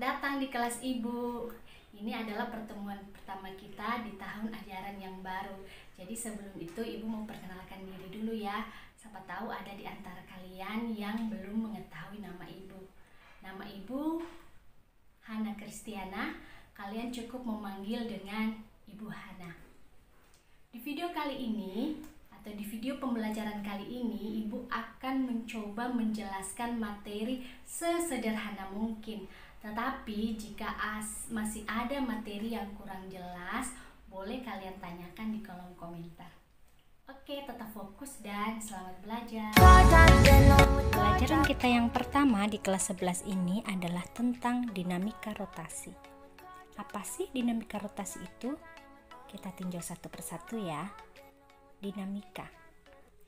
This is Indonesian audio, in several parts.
datang di kelas Ibu. Ini adalah pertemuan pertama kita di tahun ajaran yang baru. Jadi sebelum itu Ibu memperkenalkan diri dulu ya. Siapa tahu ada di antara kalian yang belum mengetahui nama Ibu. Nama Ibu Hana Kristiana. Kalian cukup memanggil dengan Ibu Hana. Di video kali ini atau di video pembelajaran kali ini, Ibu akan mencoba menjelaskan materi sesederhana mungkin. Tetapi jika masih ada materi yang kurang jelas, boleh kalian tanyakan di kolom komentar. Oke, tetap fokus dan selamat belajar. Pelajaran kita yang pertama di kelas 11 ini adalah tentang dinamika rotasi. Apa sih dinamika rotasi itu? Kita tinjau satu persatu ya. Dinamika.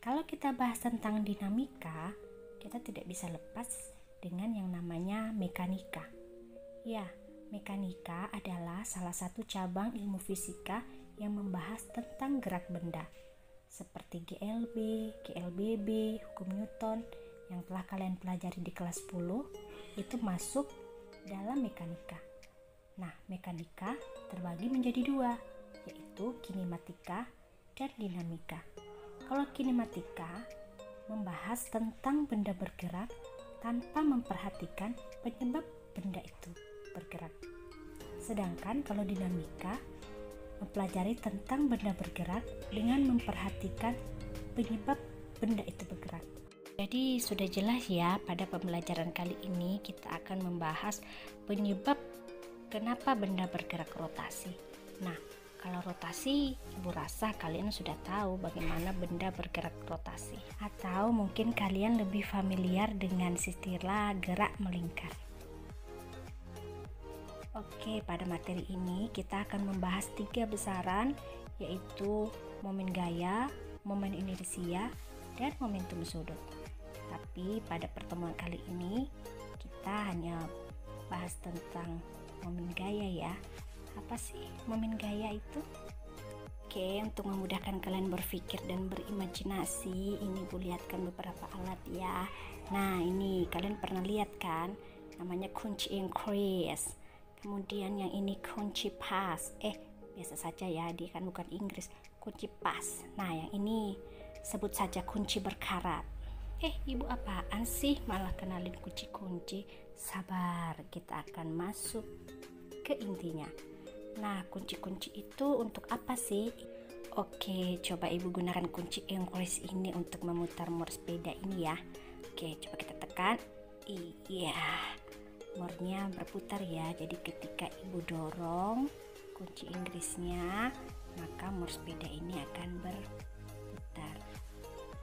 Kalau kita bahas tentang dinamika, kita tidak bisa lepas dengan yang namanya mekanika. Ya, mekanika adalah salah satu cabang ilmu fisika yang membahas tentang gerak benda, seperti GLB, GLBB, hukum Newton yang telah kalian pelajari di kelas 10, itu masuk dalam mekanika. Nah, mekanika terbagi menjadi dua, yaitu kinematika dan dinamika. Kalau kinematika membahas tentang benda bergerak tanpa memperhatikan penyebab benda itu bergerak. Sedangkan kalau dinamika mempelajari tentang benda bergerak dengan memperhatikan penyebab benda itu bergerak. Jadi sudah jelas ya, pada pembelajaran kali ini kita akan membahas penyebab kenapa benda bergerak rotasi. Nah, kalau rotasi, Ibu rasa kalian sudah tahu bagaimana benda bergerak rotasi. Atau mungkin kalian lebih familiar dengan istilah gerak melingkar. Oke, pada materi ini kita akan membahas 3 besaran, yaitu momen gaya, momen inersia, dan momentum sudut. Tapi pada pertemuan kali ini kita hanya bahas tentang momen gaya ya. Apa sih momen gaya itu? Oke, untuk memudahkan kalian berpikir dan berimajinasi, ini Bu lihatkan beberapa alat ya. Nah, ini kalian pernah lihat kan? Namanya kunci increase. Kemudian yang ini kunci pas. Biasa saja ya, dia kan bukan Inggris. Kunci pas. Nah, yang ini sebut saja kunci berkarat. Ibu apaan sih malah kenalin kunci-kunci? Sabar, kita akan masuk ke intinya. Nah, kunci-kunci itu untuk apa sih? Oke, coba Ibu gunakan kunci increase ini untuk memutar mor sepeda ini ya. Oke, coba kita tekan. Iya, mornya berputar ya. Jadi ketika Ibu dorong kunci Inggrisnya, maka mor sepeda ini akan berputar.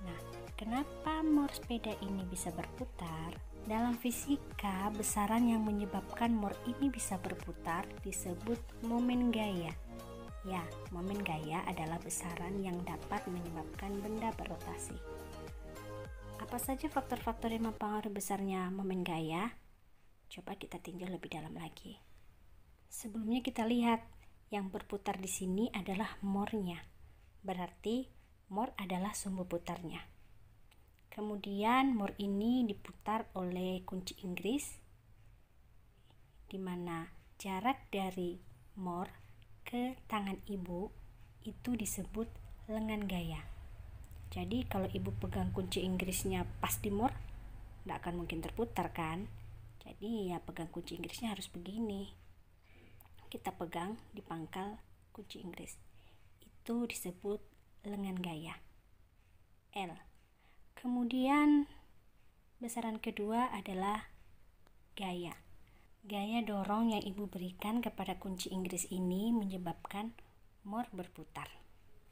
Nah, kenapa mor sepeda ini bisa berputar? Dalam fisika, besaran yang menyebabkan mor ini bisa berputar disebut momen gaya. Ya, momen gaya adalah besaran yang dapat menyebabkan benda berotasi. Apa saja faktor-faktor yang mempengaruhi besarnya momen gaya? Coba kita tinjau lebih dalam lagi. Sebelumnya kita lihat yang berputar di sini adalah mornya. Berarti mor adalah sumbu putarnya. Kemudian mor ini diputar oleh kunci Inggris, di mana jarak dari mor ke tangan Ibu itu disebut lengan gaya. Jadi kalau Ibu pegang kunci Inggrisnya pas di mor, tidak akan mungkin terputar kan? Jadi ya pegang kunci Inggrisnya harus begini. Kita pegang di pangkal kunci Inggris. Itu disebut lengan gaya. L. Kemudian besaran kedua adalah gaya. Gaya dorong yang Ibu berikan kepada kunci Inggris ini menyebabkan mor berputar.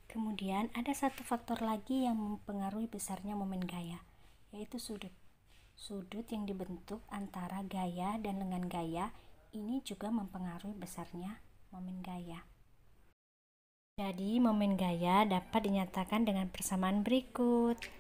Kemudian ada satu faktor lagi yang mempengaruhi besarnya momen gaya, yaitu sudut. Sudut yang dibentuk antara gaya dan lengan gaya ini juga mempengaruhi besarnya momen gaya. Jadi momen gaya dapat dinyatakan dengan persamaan berikut.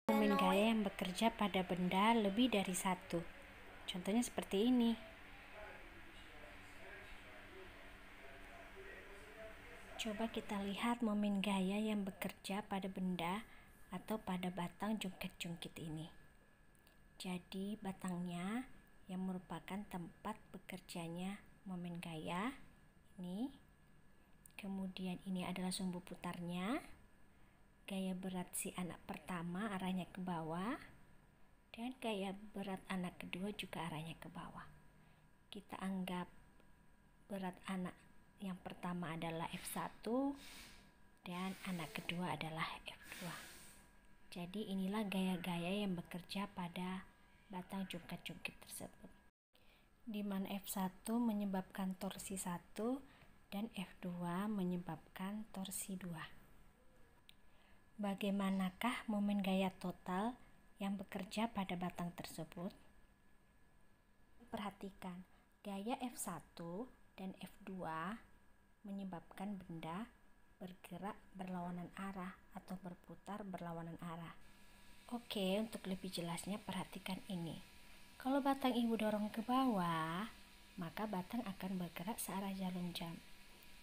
momen gaya yang bekerja pada benda lebih dari satu. Contohnya seperti ini. Coba kita lihat momen gaya yang bekerja pada benda atau pada batang jungkit-jungkit ini. Jadi batangnya yang merupakan tempat bekerjanya momen gaya ini. Kemudian ini adalah sumbu putarnya. Gaya berat si anak pertama arahnya ke bawah, dan gaya berat anak kedua juga arahnya ke bawah. Kita anggap berat anak yang pertama adalah F1 dan anak kedua adalah F2. Jadi inilah gaya-gaya yang bekerja pada batang jungkit-jungkit tersebut, di mana F1 menyebabkan torsi 1 dan F2 menyebabkan torsi 2. Bagaimanakah momen gaya total yang bekerja pada batang tersebut? Perhatikan, gaya F1 dan F2 menyebabkan benda bergerak berlawanan arah atau berputar berlawanan arah. Oke, untuk lebih jelasnya perhatikan ini. Kalau batang ibu dorong ke bawah, maka batang akan bergerak searah jarum jam.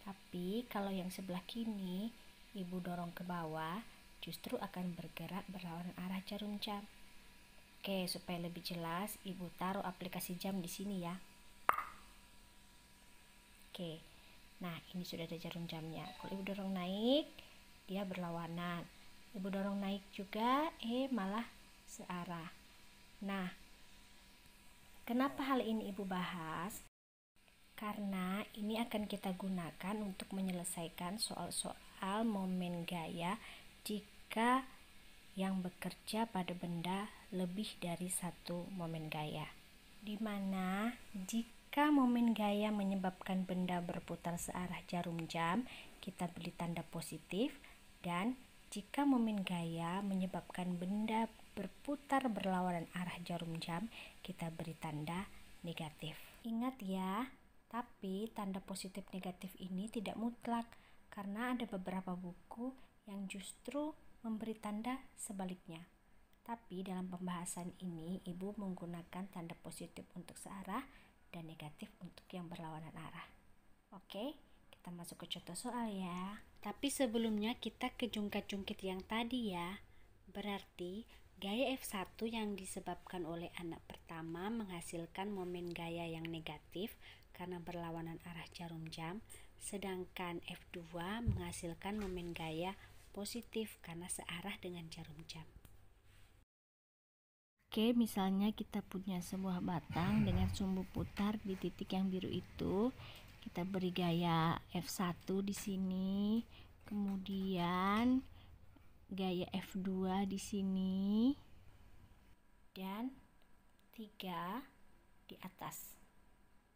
Tapi kalau yang sebelah kini, ibu dorong ke bawah, justru akan bergerak berlawanan arah jarum jam. Oke, supaya lebih jelas, ibu taruh aplikasi jam di sini ya. Oke, nah ini sudah ada jarum jamnya. Kalau ibu dorong naik, dia berlawanan. Ibu dorong naik juga, malah searah. Nah, kenapa hal ini ibu bahas? Karena ini akan kita gunakan untuk menyelesaikan soal-soal momen gaya jika yang bekerja pada benda lebih dari satu momen gaya, di mana jika momen gaya menyebabkan benda berputar searah jarum jam, kita beri tanda positif, dan jika momen gaya menyebabkan benda berputar berlawanan arah jarum jam, kita beri tanda negatif. Ingat ya, tapi tanda positif negatif ini tidak mutlak, karena ada beberapa buku yang justru memberi tanda sebaliknya. Tapi dalam pembahasan ini, ibu menggunakan tanda positif untuk searah dan negatif untuk yang berlawanan arah. Oke, kita masuk ke contoh soal ya. Tapi sebelumnya kita ke jungkit-jungkit yang tadi ya. Berarti gaya F1 yang disebabkan oleh anak pertama menghasilkan momen gaya yang negatif karena berlawanan arah jarum jam, sedangkan F2 menghasilkan momen gaya positif karena searah dengan jarum jam. Oke, misalnya kita punya sebuah batang dengan sumbu putar di titik yang biru itu. Kita beri gaya F1 di sini, kemudian gaya F2 di sini, dan 3 di atas.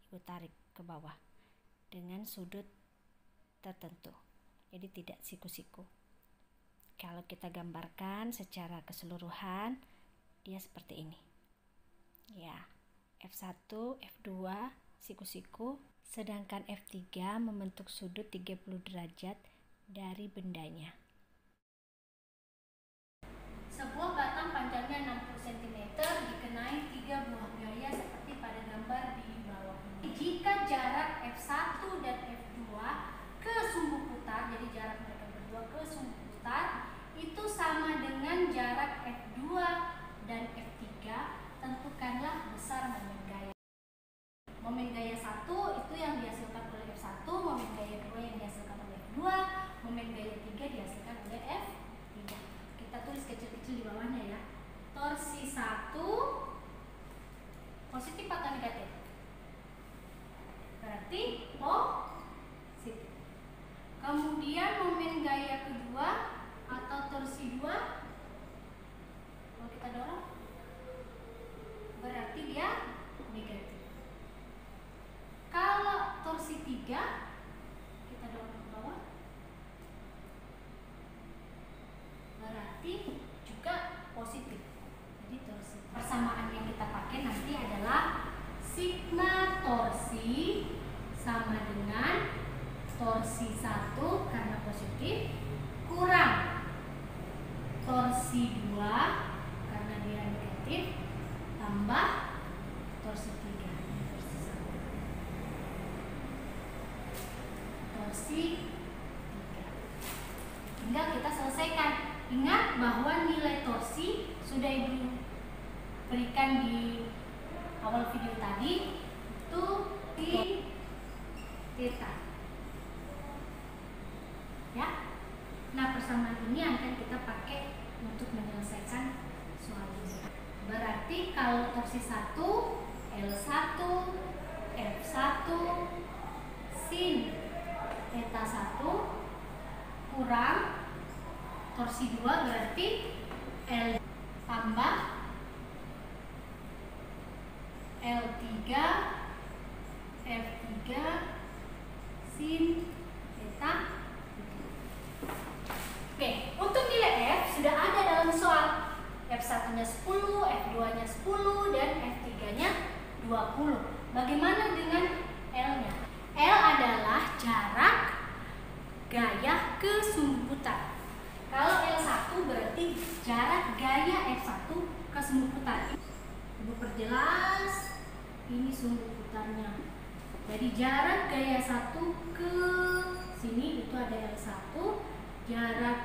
Ibu tarik ke bawah dengan sudut tertentu, jadi tidak siku-siku. Kalau kita gambarkan secara keseluruhan, dia seperti ini ya. F1, F2 siku-siku, sedangkan F3 membentuk sudut 30 derajat dari bendanya. Sebuah batang panjangnya 60 cm dikenai 3 buah gaya seperti pada gambar di bawah ini. Jika jarak F1 dan F2 ke sumbu putar, jadi jarak mereka berdua ke sumbu putar itu sama dengan jarak F2 dan F3, tentukanlah besar momen gaya. Momen gaya 1 itu yang dihasilkan oleh F1, momen gaya 2 yang dihasilkan oleh F2, momen gaya 3 dihasilkan oleh F3. Kita tulis kecil-kecil di bawahnya ya. Torsi 1 positif atau negatif? Berarti positif. Kemudian momen gaya kedua atau torsi 2, kalau kita dorong berarti dia negatif. Kalau torsi 3 kita dorong ke bawah berarti juga positif. Jadi torsi, persamaan yang kita pakai nanti adalah sigma torsi sama dengan torsi 1 karena positif kurang torsi 2 torsi 3. Tinggal kita selesaikan. Ingat bahwa nilai torsi sudah Ibu berikan di awal video tadi, itu sin theta. Ya. Nah, persamaan ini akan kita pakai untuk menyelesaikan soal ini. Berarti kalau torsi 1, L1, F1 sin theta 1 kurang torsi 2 berarti L tambah L3 F3 sin theta. Oke, untuk nilai F sudah ada dalam soal. F1-nya 10, F2-nya 10, dan F3-nya 20. Bagaimana dengan L-nya? L adalah jarak gaya ke sumbu putar. Kalau L1 berarti jarak gaya F1 ke sumbu putar. Ibu perjelas, ini sumbu putarnya. Jadi jarak gaya 1 ke sini itu ada L1, jarak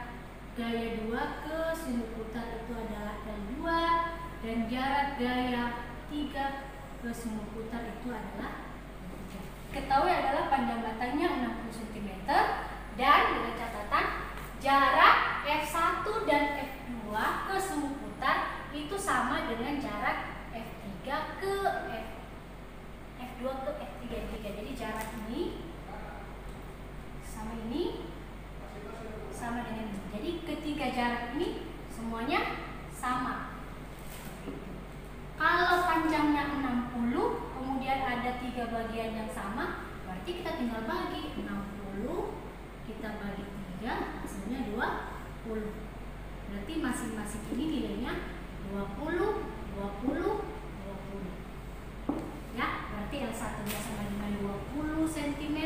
gaya 2 ke sumbu putar itu adalah L2, dan jarak gaya 3 ke sumbu putar itu adalah L3. Ketahui adalah panjang matanya 60 cm, dan dengan catatan jarak F1 dan F2 ke sumbu putar itu sama dengan jarak F3 ke F2 ke F3. Jadi jarak ini sama ini sama dengan ini. Jadi ketiga jarak ini semuanya sama. Kalau panjangnya 60, kemudian ada 3 bagian yang sama, berarti kita tinggal bagi 60, kita bagi 3, hasilnya 20. Berarti masing-masing ini nilainya 20, 20, 20. Ya, berarti L1-nya sama dengan 20 cm,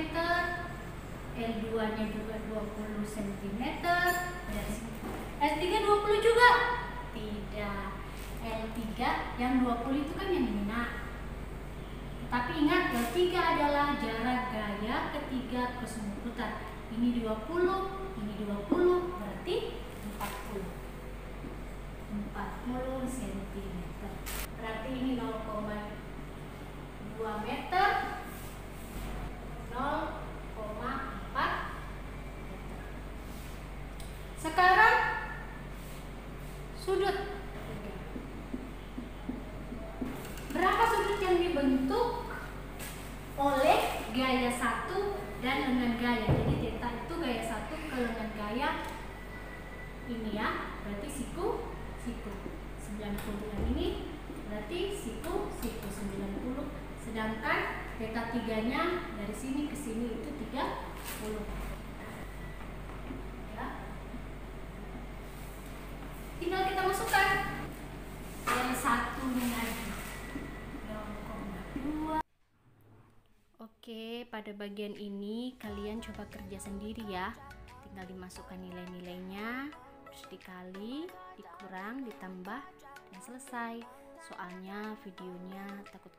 L2-nya juga 20 cm, L3 20 juga? Tidak. L3 yang 20 itu kan yang ini. Nah, tapi ingat L3 adalah jarak gaya ketiga ke sumbu putar. Ini 20, ini 20, berarti 40 cm. Berarti ini 0,2 meter, 0,4. Sekarang sudut. Berapa sudut yang dibentuk oleh gaya 1 dan lengan gaya? Jadi theta itu gaya 1 ke lengan gaya ini ya. Berarti siku 90. Yang ini berarti siku 90. Sedangkan theta 3-nya dari sini ke sini itu 30. Tinggal kita masukkan L1-nya lagi 0,2. Oke, pada bagian ini kalian coba kerja sendiri ya. Tinggal dimasukkan nilai-nilainya, terus dikali, dikurang, ditambah, dan selesai. Soalnya videonya takut